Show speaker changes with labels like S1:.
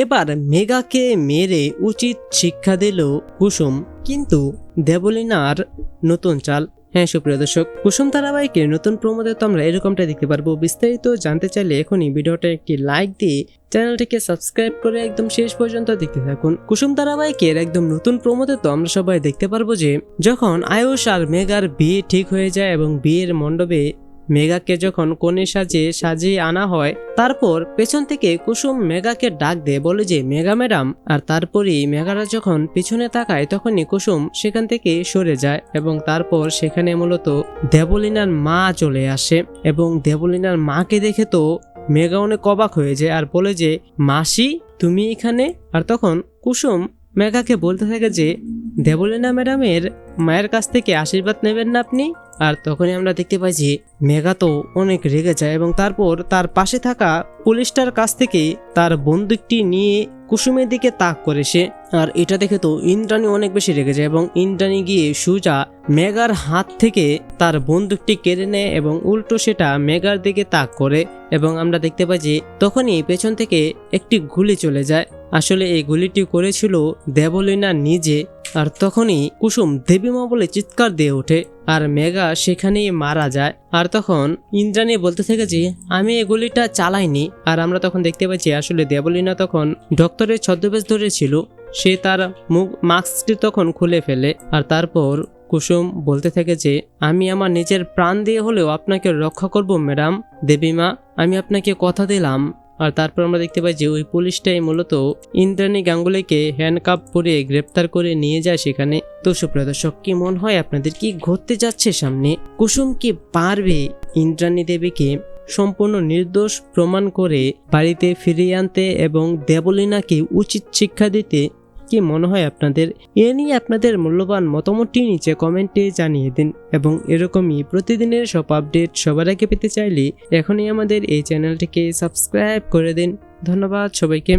S1: এবার মেঘাকে মেরে উচিত শিক্ষা দিল কুসুম, কিন্তু দেবলীনার নতুন চাল। হ্যাঁ সুপ্রিয় দর্শক, কুসুম ধারাবাহিকের নতুন প্রমোদে তো আমরা এরকমটা দেখতে পারবো। বিস্তারিত জানতে চাইলে এখনই ভিডিওটা একটি লাইক দিয়ে চ্যানেলটিকে সাবস্ক্রাইব করে একদম শেষ পর্যন্ত দেখতে থাকুন। কুসুম ধারাবাহিকের একদম নতুন প্রমোদে তো আমরা সবাই দেখতে পারবো যে যখন আয়ুষ আর মেঘার বিয়ে ঠিক হয়ে যায় এবং বিয়ের মণ্ডপে মেঘাকে যখন কনে সাজিয়ে আনা হয়, তারপর পেছন থেকে কুসুম মেঘাকে ডাক দিয়ে বলে যে মেঘা ম্যাডাম, আর তারপরেই মেঘারা যখন পিছনে তাকায় তখনই কুসুম সেখান থেকে সরে যায় এবং তারপর সেখানে মূলত দেবলীনার মা চলে আসে এবং দেবলীনার মাকে দেখে তো মেঘা অনেক অবাক হয়ে যায় আর বলে যে মাসি তুমি এখানে। আর তখন কুসুম মেঘাকে বলতে থাকে যে দেবলীনা ম্যাডামের মায়ের কাছ থেকে আশীর্বাদ নেবেন না আপনি। আর তখনই আমরা দেখতে পাই যে মেঘা তো অনেক রেগে যায় এবং তারপর তার পাশে থাকা পুলিশটার কাছ থেকে তার বন্দুকটি নিয়ে কুসুমের দিকে তাক করে সে। আর এটা দেখে তো ইন্দ্রাণী অনেক বেশি রেগে যায় এবং ইন্দ্রাণী গিয়ে সুজা মেঘার হাত থেকে তার বন্দুকটি কেড়ে নেয় এবং উল্টো সেটা মেঘার দিকে তাক করে এবং আমরা দেখতে পাই যে তখনই পেছন থেকে একটি গুলি চলে যায়। আসলে এই গুলিটি করেছিল দেবলীনা নিজে। আর তখনই কুসুম দেবীমা বলে চিৎকার দিয়ে ওঠে আর মেঘা সেখানেই মারা যায়। আর তখন ইন্দ্রাণী বলতে থাকে যে আমি এই গুলিটা চালাইনি। আর আমরা তখন দেখতে পাচ্ছি আসলে দেবলীনা তখন ডক্টরের ছদ্মবেশ ধরেছিল, সে তার মুখ মাস্কটি তখন খুলে ফেলে। আর তারপর কুসুম বলতে থাকে যে আমি আমার নিজের প্রাণ দিয়ে হলেও আপনাকে রক্ষা করব ম্যাডাম দেবীমা, আমি আপনাকে কথা দিলাম। আর তারপর আমরা দেখতে পাই যে ওই পুলিশটাই মূলত ইন্দ্রাণী গাঙ্গুলিকে হ্যান্ডকাপ পরিয়ে গ্রেপ্তার করে নিয়ে যায় সেখানে। তো সুপ্রিয় দর্শক, কি মনে হয় আপনাদের, কি ঘটতে যাচ্ছে সামনে? কুসুম কি পারবে ইন্দ্রাণী দেবীকে সম্পূর্ণ নির্দোষ প্রমাণ করে বাড়িতে ফিরিয়ে আনতে এবং দেবলীনাকে উচিত শিক্ষা দিতে? কি মনে হয় আপনাদের? এ নিয়ে আপনাদের মূল্যবান মতামতটি নিচে কমেন্টে জানিয়ে দিন এবং এরকমই প্রতিদিনের সব আপডেট সবার আগে পেতে চাইলে এখনই আমাদের এই চ্যানেলটিকে সাবস্ক্রাইব করে দিন। ধন্যবাদ সবাইকে।